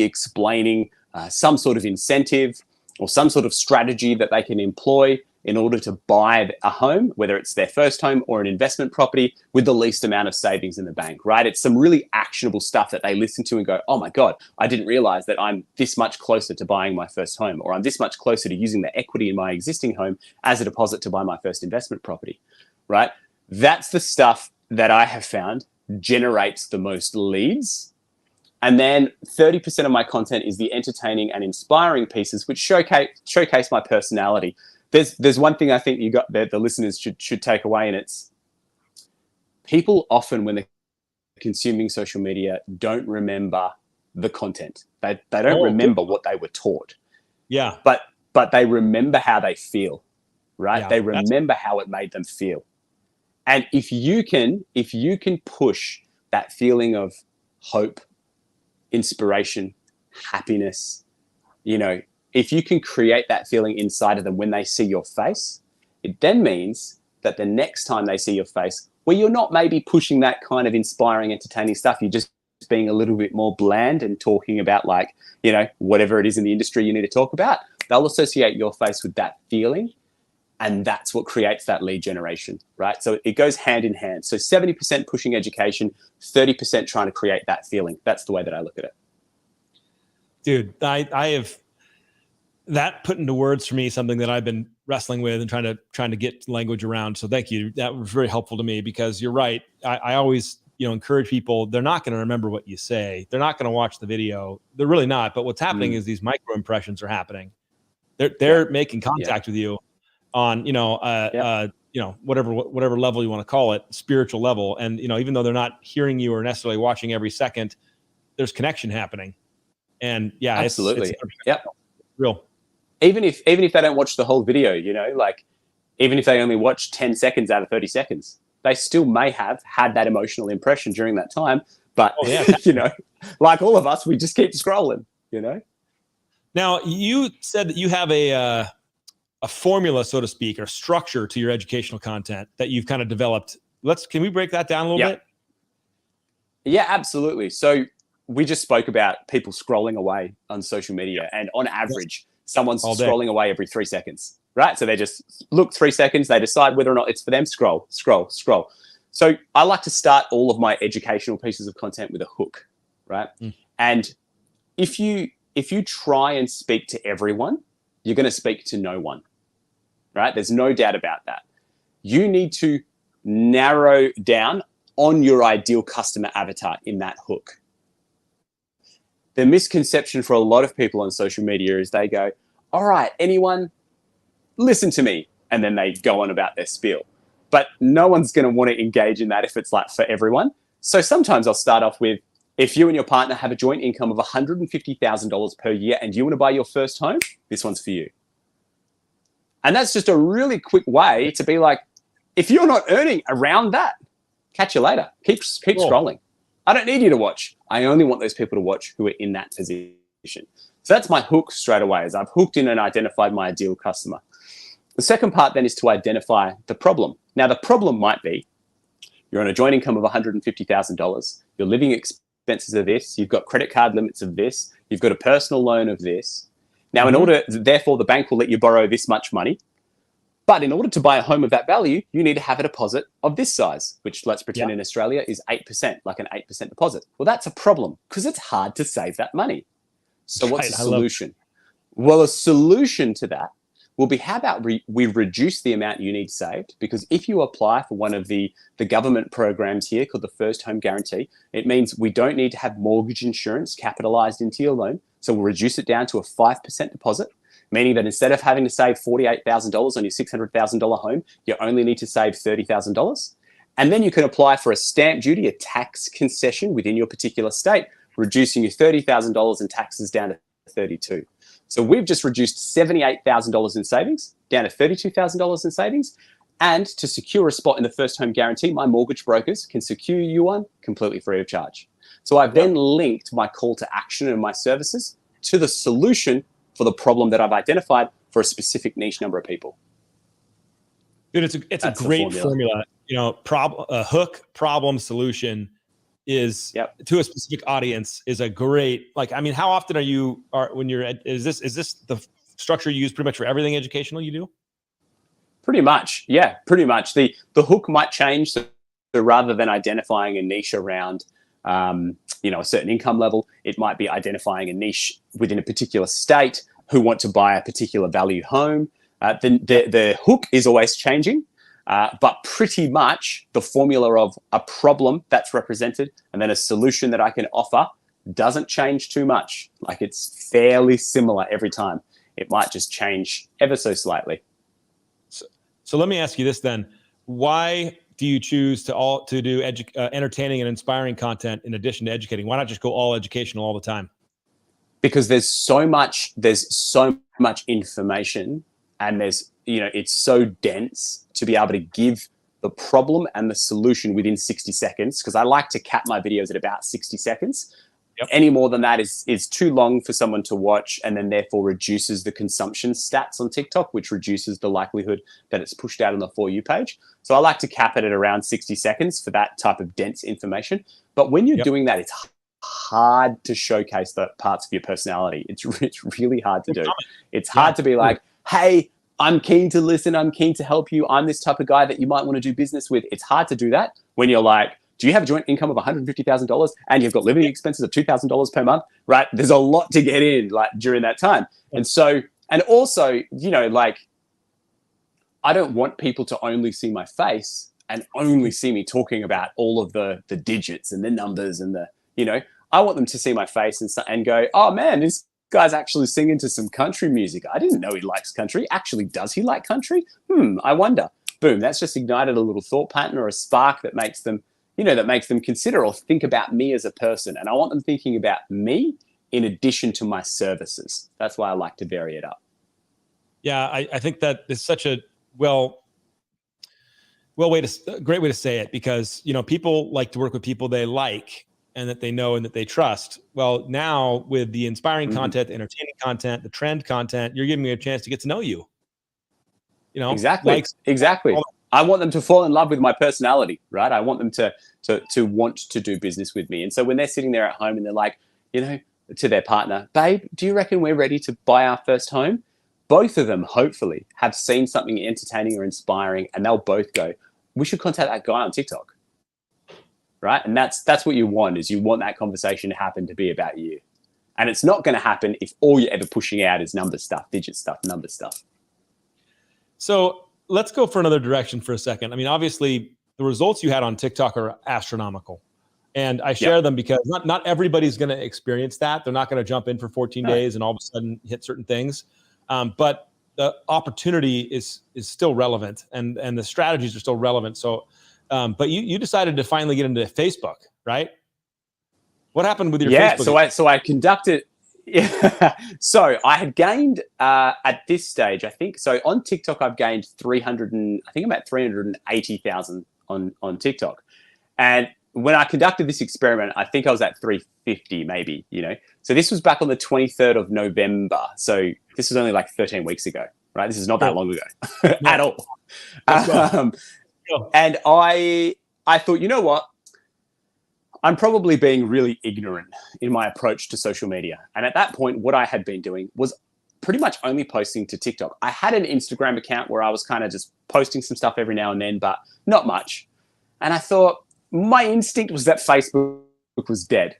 Speaker 2: explaining some sort of incentive or some sort of strategy that they can employ in order to buy a home, whether it's their first home or an investment property, with the least amount of savings in the bank, right? It's some really actionable stuff that they listen to and go, oh my God, I didn't realize that I'm this much closer to buying my first home, or I'm this much closer to using the equity in my existing home as a deposit to buy my first investment property, right? That's the stuff that I have found generates the most leads. And then 30% of my content is the entertaining and inspiring pieces, which showcase my personality. There's one thing I think the listeners should take away, and it's people often, when they're consuming social media, don't remember the content. They don't remember what they were taught.
Speaker 1: Yeah.
Speaker 2: But they remember how they feel, right?
Speaker 1: Yeah,
Speaker 2: they remember how it made them feel. And if you can push that feeling of hope, inspiration, happiness, if you can create that feeling inside of them when they see your face, it then means that the next time they see your face, where you're not maybe pushing that kind of inspiring, entertaining stuff, you're just being a little bit more bland and talking about whatever it is in the industry you need to talk about, they'll associate your face with that feeling. And that's what creates that lead generation, right? So it goes hand in hand. So 70% pushing education, 30% trying to create that feeling. That's the way that I look at it.
Speaker 1: Dude, I have that put into words for me, something that I've been wrestling with and trying to get language around. So thank you. That was very helpful to me, because you're right. I always, encourage people, they're not going to remember what you say. They're not going to watch the video. They're really not. But what's happening is these micro impressions are happening. They're making contact with you on, whatever level you want to call it, spiritual level. And, even though they're not hearing you or necessarily watching every second, there's connection happening. And
Speaker 2: absolutely.
Speaker 1: It's real.
Speaker 2: Even if they don't watch the whole video, even if they only watch 10 seconds out of 30 seconds, they still may have had that emotional impression during that time. But, like all of us, we just keep scrolling,
Speaker 1: Now, you said that you have a formula, so to speak, or structure to your educational content that you've kind of developed. Can we break that down a little bit?
Speaker 2: Yeah, absolutely. So we just spoke about people scrolling away on social media, and on average, someone's scrolling away every 3 seconds, right? So they just look 3 seconds, they decide whether or not it's for them, scroll. So I like to start all of my educational pieces of content with a hook, right? And if you try and speak to everyone, you're going to speak to no one, right? There's no doubt about that. You need to narrow down on your ideal customer avatar in that hook. The misconception for a lot of people on social media is they go, all right, anyone, listen to me. And then they go on about their spiel. But no one's going to want to engage in that if it's like for everyone. So sometimes I'll start off with, if you and your partner have a joint income of $150,000 per year and you want to buy your first home, this one's for you. And that's just a really quick way to be like, if you're not earning around that, catch you later. Keep scrolling. I don't need you to watch. I only want those people to watch who are in that position. So that's my hook straight away, is I've hooked in and identified my ideal customer. The second part then is to identify the problem. Now, the problem might be you're on a joint income of $150,000. Your living expenses are this. You've got credit card limits of this. You've got a personal loan of this. Now, therefore, the bank will let you borrow this much money. But in order to buy a home of that value, you need to have a deposit of this size, which let's pretend in Australia is 8%, like an 8% deposit. Well, that's a problem because it's hard to save that money. So what's the solution? Well, a solution to that will be, how about we reduce the amount you need saved? Because if you apply for one of the government programs here called the First Home Guarantee, it means we don't need to have mortgage insurance capitalized into your loan. So we'll reduce it down to a 5% deposit, meaning that instead of having to save $48,000 on your $600,000 home, you only need to save $30,000. And then you can apply for a stamp duty, a tax concession within your particular state, reducing your $30,000 in taxes down to $32,000. So we've just reduced $78,000 in savings down to $32,000 in savings. And to secure a spot in the First Home Guarantee, my mortgage brokers can secure you one completely free of charge. So I've then linked my call to action and my services to the solution for the problem that I've identified for a specific niche number of people.
Speaker 1: Dude, it's a great formula. A hook, problem, solution is to a specific audience is a great, how often is this the structure you use pretty much for everything educational you do?
Speaker 2: Pretty much. Yeah, pretty much. The hook might change. So rather than identifying a niche around, a certain income level, it might be identifying a niche within a particular state who want to buy a particular value home. The hook is always changing, but pretty much the formula of a problem that's represented and then a solution that I can offer doesn't change too much. Like, it's fairly similar every time. It might just change ever so slightly.
Speaker 1: So let me ask you this then. Why do you choose to do entertaining and inspiring content in addition to educating? Why not just go all educational all the time?
Speaker 2: Because there's so much information, and it's so dense to be able to give the problem and the solution within 60 seconds. Because I like to cap my videos at about 60 seconds. Yep. Any more than that is too long for someone to watch, and then therefore reduces the consumption stats on TikTok, which reduces the likelihood that it's pushed out on the For You page. So I like to cap it at around 60 seconds for that type of dense information. But when you're doing that, it's hard to showcase the parts of your personality. It's really hard to do. It's hard to be like, hey, I'm keen to listen. I'm keen to help you. I'm this type of guy that you might want to do business with. It's hard to do that when you're like, do you have a joint income of $150,000 and you've got living expenses of $2,000 per month, right? There's a lot to get in during that time. And also, I don't want people to only see my face and only see me talking about all of the digits and the numbers and I want them to see my face and go, oh man, this guy's actually singing to some country music. I didn't know he likes country. Actually, does he like country? I wonder. Boom, that's just ignited a little thought pattern or a spark that makes them consider or think about me as a person. And I want them thinking about me in addition to my services. That's why I like to vary it up.
Speaker 1: Yeah, I think that is such a great way to say it, because, people like to work with people they like and that they know and that they trust. Well, now with the inspiring content, the entertaining content, the trend content, you're giving me a chance to get to know you.
Speaker 2: Exactly. I want them to fall in love with my personality, right? I want them to want to do business with me. And so when they're sitting there at home and they're like, to their partner, babe, do you reckon we're ready to buy our first home? Both of them, hopefully, have seen something entertaining or inspiring, and they'll both go, we should contact that guy on TikTok, right? And that's what you want, is you want that conversation to happen to be about you. And it's not going to happen if all you're ever pushing out is number stuff, digit stuff, number stuff.
Speaker 1: So let's go for another direction for a second. I mean, obviously, the results you had on TikTok are astronomical. And I share them because not everybody's going to experience that. They're not going to jump in for 14 days and all of a sudden hit certain things. But the opportunity is still relevant, and the strategies are still relevant. So, but you decided to finally get into Facebook, right? What happened with your Facebook?
Speaker 2: So I conducted. Yeah. So I had gained at this stage, I think. So on TikTok, I've gained 380,000 on TikTok, and when I conducted this experiment, I think I was at 350 maybe, So this was back on the 23rd of November. So this was only like 13 weeks ago, right? This is not that long ago at all. And I thought, you know what? I'm probably being really ignorant in my approach to social media. And at that point, what I had been doing was pretty much only posting to TikTok. I had an Instagram account where I was kind of just posting some stuff every now and then, but not much. And I thought my instinct was that Facebook was dead,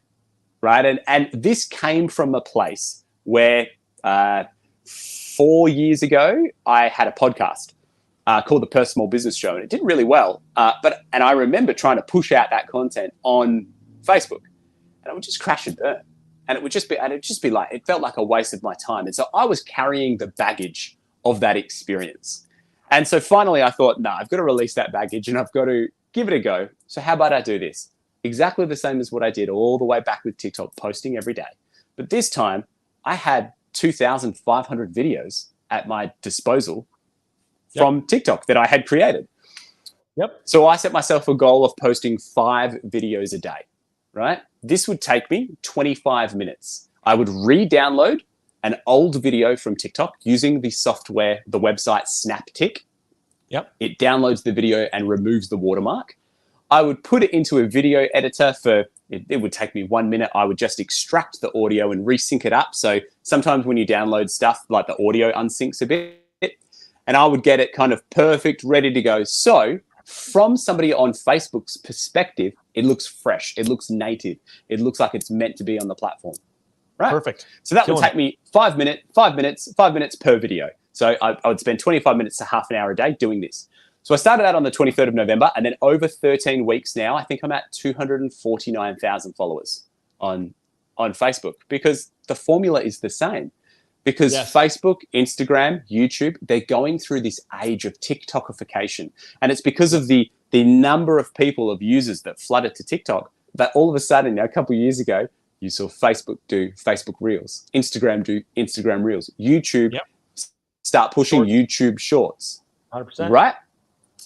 Speaker 2: right? And this came from a place where 4 years ago, I had a podcast called The Personal Business Show, and it did really well. And I remember trying to push out that content on Facebook, and it would just crash and burn. And it'd just be like, it felt like a waste of my time. And so I was carrying the baggage of that experience. And so finally I thought, no, I've got to release that baggage and I've got to give it a go. So how about I do this? Exactly the same as what I did all the way back with TikTok, posting every day. But this time I had 2,500 videos at my disposal from TikTok that I had created.
Speaker 1: Yep.
Speaker 2: So I set myself a goal of posting 5 videos a day, right? This would take me 25 minutes. I would re-download an old video from TikTok using the software, the website SnapTik.
Speaker 1: Yep.
Speaker 2: It downloads the video and removes the watermark. I would put it into a video editor it would take me 1 minute. I would just extract the audio and resync it up. So sometimes when you download stuff, like the audio unsyncs a bit, and I would get it kind of perfect, ready to go. So from somebody on Facebook's perspective, it looks fresh. It looks native. It looks like it's meant to be on the platform. Right.
Speaker 1: Perfect.
Speaker 2: So that would take me 5 minutes per video. So I would spend 25 minutes to half an hour a day doing this. So I started out on the 23rd of November, and then over 13 weeks now, I think I'm at 249,000 followers on Facebook, because the formula is the same. Because Facebook, Instagram, YouTube, they're going through this age of TikTokification. And it's because of the number of people, of users that flooded to TikTok, that all of a sudden, a couple of years ago, you saw Facebook do Facebook Reels, Instagram do Instagram Reels, YouTube start pushing YouTube Shorts.
Speaker 1: 100%.
Speaker 2: Right?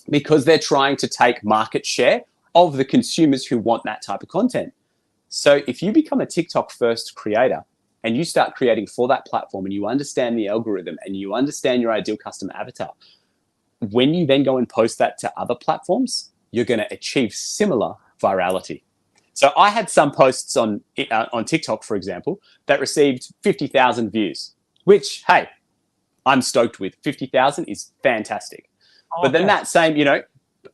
Speaker 2: Because they're trying to take market share of the consumers who want that type of content. So if you become a TikTok first creator and you start creating for that platform, and you understand the algorithm and you understand your ideal customer avatar, when you then go and post that to other platforms, you're going to achieve similar virality. So I had some posts on TikTok, for example, that received 50,000 views, which, hey, I'm stoked with. 50,000 is fantastic.
Speaker 1: Oh,
Speaker 2: but then that same,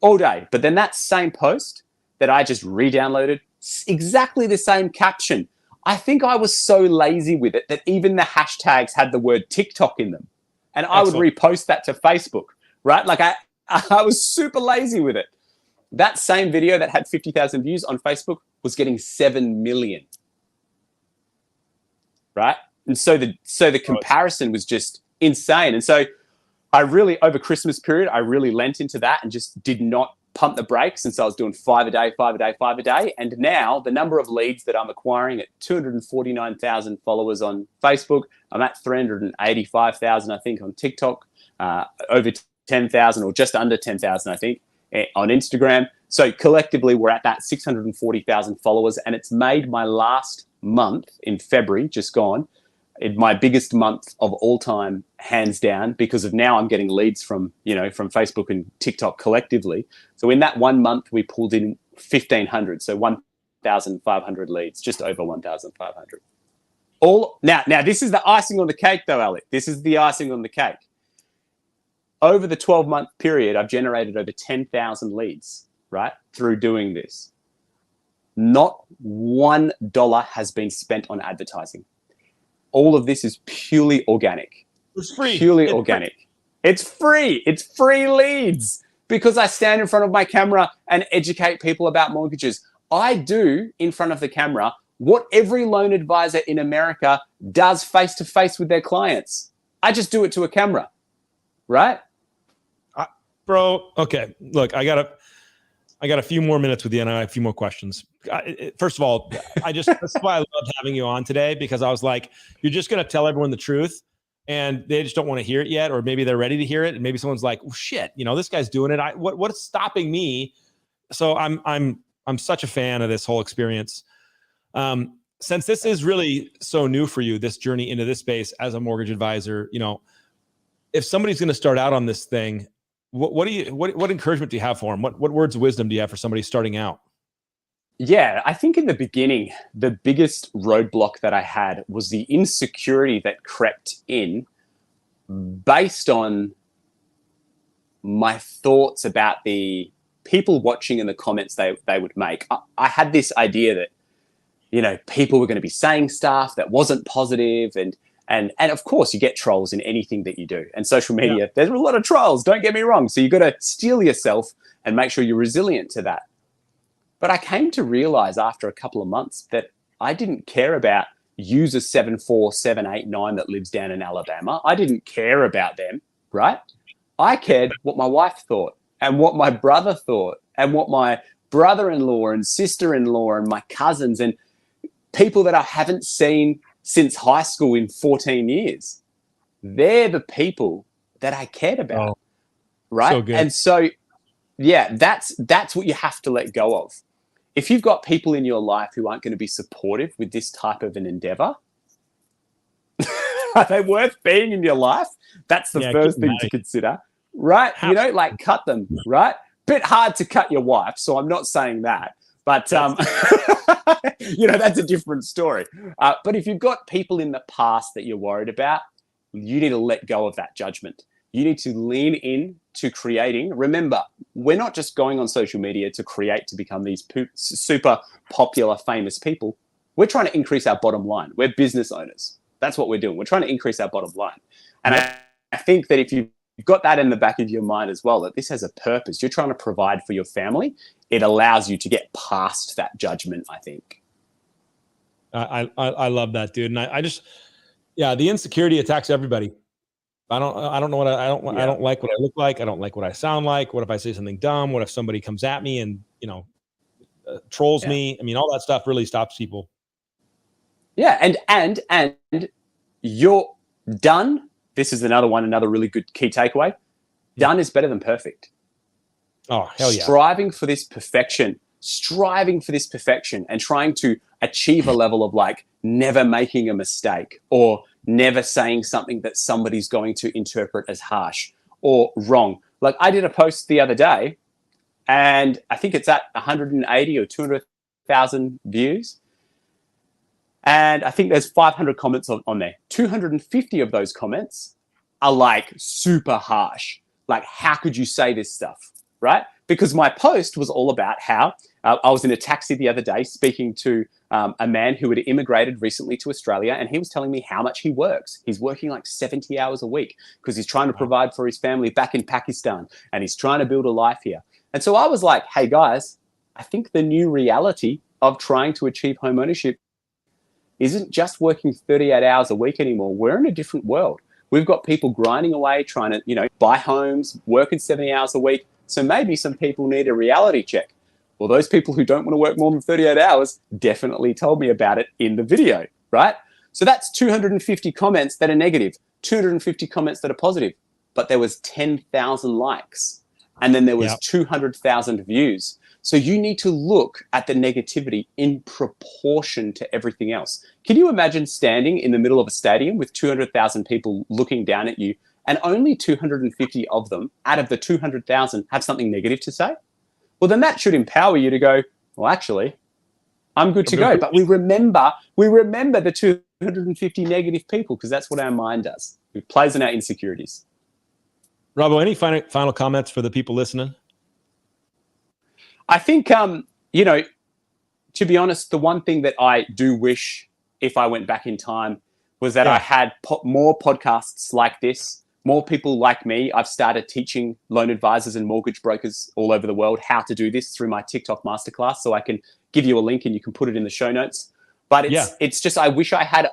Speaker 2: all day. But then that same post that I just re-downloaded, exactly the same caption. I think I was so lazy with it that even the hashtags had the word TikTok in them. And I would repost that to Facebook, right? Like I was super lazy with it. That same video that had 50,000 views on Facebook was getting 7 million, right? And so the comparison was just insane. And so I really, over Christmas period, I really lent into that and just did not pump the brakes. And so I was doing 5 a day, 5 a day, 5 a day. And now the number of leads that I'm acquiring at 249,000 followers on Facebook, I'm at 385,000, I think, on TikTok, over 10,000 or just under 10,000, I think, on Instagram. So collectively, we're at that 640,000 followers. And it's made my last month in February, just gone, my biggest month of all time, hands down, because of now I'm getting leads from Facebook and TikTok collectively. So in that 1 month, we pulled in 1,500, so 1,500 leads, just over 1,500. Now this is the icing on the cake, though, Alec. This is the icing on the cake. Over the 12-month period, I've generated over 10,000 leads, right, through doing this. Not $1 has been spent on advertising. All of this is purely organic.
Speaker 1: It's free.
Speaker 2: Purely organic. It's free. It's free leads, because I stand in front of my camera and educate people about mortgages. I do in front of the camera what every loan advisor in America does face-to-face with their clients. I just do it to a camera, right?
Speaker 1: Bro, okay. Look, I got a few more minutes with you, and I have a few more questions. First of all, that's why I loved having you on today, because I was like, you're just going to tell everyone the truth, and they just don't want to hear it yet, or maybe they're ready to hear it, and maybe someone's like, well, shit, this guy's doing it. What's stopping me? So I'm such a fan of this whole experience. Since this is really so new for you, this journey into this space as a mortgage advisor, if somebody's going to start out on this thing, what encouragement do you have for them? What words of wisdom do you have for somebody starting out?
Speaker 2: Yeah, I think in the beginning, the biggest roadblock that I had was the insecurity that crept in based on my thoughts about the people watching and the comments they would make. I had this idea that, people were going to be saying stuff that wasn't positive, and of course you get trolls in anything that you do. And social media,
Speaker 1: Yeah.
Speaker 2: there's a lot of trolls, don't get me wrong. So you've got to steel yourself and make sure you're resilient to that. But I came to realize after a couple of months that I didn't care about user 74789 that lives down in Alabama. I didn't care about them, right? I cared what my wife thought and what my brother thought and what my brother-in-law and sister-in-law and my cousins and people that I haven't seen since high school in 14 years. They're the people that I cared about, right?
Speaker 1: So good.
Speaker 2: And so, yeah, that's what you have to let go of. If you've got people in your life who aren't going to be supportive with this type of an endeavor, are they worth being in your life? That's the first thing to consider, right? Cut them, right? Bit hard to cut your wife, so I'm not saying that. But, that's a different story. But if you've got people in the past that you're worried about, you need to let go of that judgment. You need to lean in to creating. Remember, we're not just going on social media to create to become these super popular, famous people. We're trying to increase our bottom line. We're business owners. That's what we're doing. We're trying to increase our bottom line. And I think that if you've got that in the back of your mind as well, that this has a purpose, you're trying to provide for your family, it allows you to get past that judgment, I think.
Speaker 1: I love that, dude. And I just, the insecurity attacks everybody. I don't know what I don't like what I look like. I don't like what I sound like. What if I say something dumb? What if somebody comes at me and, trolls me? I mean, all that stuff really stops people.
Speaker 2: Yeah. And you're done. This is another really good key takeaway. Done is better than perfect.
Speaker 1: Oh, hell yeah.
Speaker 2: Striving for this perfection and trying to achieve a level of never making a mistake or never saying something that somebody's going to interpret as harsh or wrong. Like I did a post the other day and I think it's at 180 or 200,000 views. And I think there's 500 comments on there. 250 of those comments are super harsh. How could you say this stuff, right? Because my post was all about how I was in a taxi the other day speaking to a man who had immigrated recently to Australia, and he was telling me how much he works. He's working 70 hours a week because he's trying to provide for his family back in Pakistan, and he's trying to build a life here. And so I was like, hey guys, I think the new reality of trying to achieve home ownership isn't just working 38 hours a week anymore. We're in a different world. We've got people grinding away, trying to, buy homes, working 70 hours a week. So maybe some people need a reality check. Well, those people who don't want to work more than 38 hours definitely told me about it in the video, right? So that's 250 comments that are negative, 250 comments that are positive, but there was 10,000 likes and then there was 200,000 views. So you need to look at the negativity in proportion to everything else. Can you imagine standing in the middle of a stadium with 200,000 people looking down at you and only 250 of them out of the 200,000 have something negative to say? Well, then that should empower you to go, well, actually, I'm good to go. But we remember the 250 negative people because that's what our mind does. It plays on our insecurities.
Speaker 1: Robbo, any final comments for the people listening?
Speaker 2: I think, to be honest, the one thing that I do wish if I went back in time was that I had more podcasts like this, more people like me. I've started teaching loan advisors and mortgage brokers all over the world how to do this through my TikTok masterclass. So I can give you a link and you can put it in the show notes. But it's just I wish I had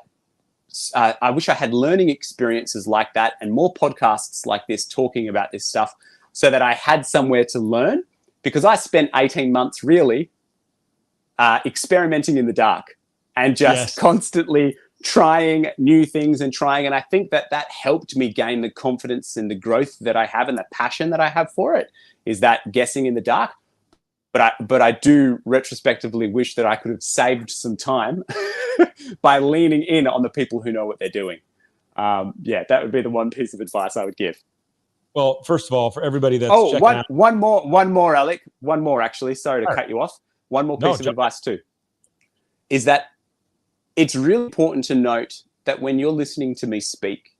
Speaker 2: learning experiences like that and more podcasts like this talking about this stuff so that I had somewhere to learn. Because I spent 18 months really experimenting in the dark and just constantly trying new things and I think that helped me gain the confidence and the growth that I have and the passion that I have for it is that guessing in the dark. But I do retrospectively wish that I could have saved some time by leaning in on the people who know what they're doing. That would be the one piece of advice I would give.
Speaker 1: Well, first of all, for everybody that's
Speaker 2: one more, Alec. One more, actually. Sorry to cut you off. one more piece of advice too, is that it's really important to note that when you're listening to me speak,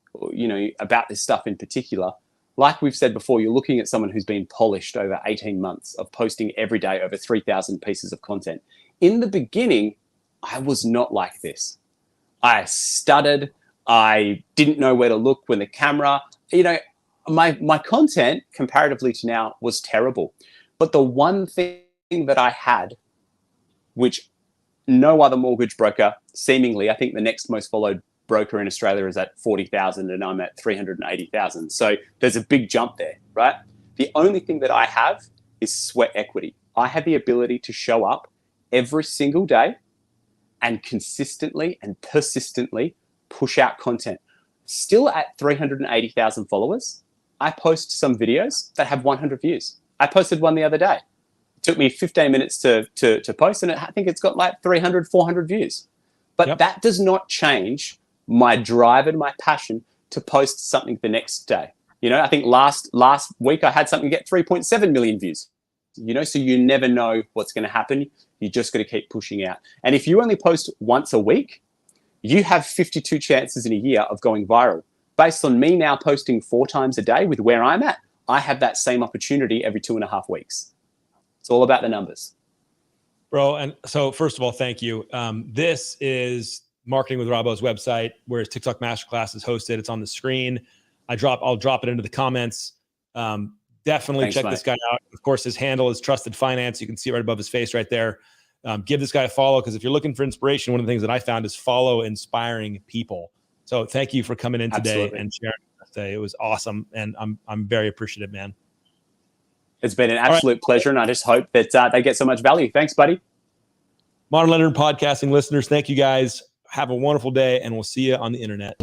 Speaker 2: about this stuff in particular, like we've said before, you're looking at someone who's been polished over 18 months of posting every day over 3,000 pieces of content. In the beginning, I was not like this. I stuttered. I didn't know where to look when the camera, my content comparatively to now was terrible. But the one thing that I had, which no other mortgage broker, seemingly, I think the next most followed broker in Australia is at 40,000 and I'm at 380,000. So there's a big jump there, right? The only thing that I have is sweat equity. I have the ability to show up every single day and consistently and persistently push out content. Still at 380,000 followers, I post some videos that have 100 views. I posted one the other day. It took me 15 minutes to post, and I think it's got like 300, 400 views. But that does not change my drive and my passion to post something the next day. I think last week I had something get 3.7 million views. So you never know what's going to happen. You just got to keep pushing out. And if you only post once a week, you have 52 chances in a year of going viral. Based on me now posting 4 times a day with where I'm at, I have that same opportunity every 2.5 weeks. It's all about the numbers.
Speaker 1: Bro, and so first of all, thank you. This is Marketing with Robbo's website, where his TikTok Masterclass is hosted. It's on the screen. I'll drop it into the comments. Definitely check this guy out. Of course, his handle is Trusted Finance. You can see it right above his face right there. Give this guy a follow, because if you're looking for inspiration, one of the things that I found is follow inspiring people. So thank you for coming in today and sharing today. It was awesome, and I'm very appreciative, man.
Speaker 2: It's been an absolute pleasure, and I just hope that they get so much value. Thanks, buddy.
Speaker 1: Modern Lender Podcasting listeners, thank you guys. Have a wonderful day, and we'll see you on the internet.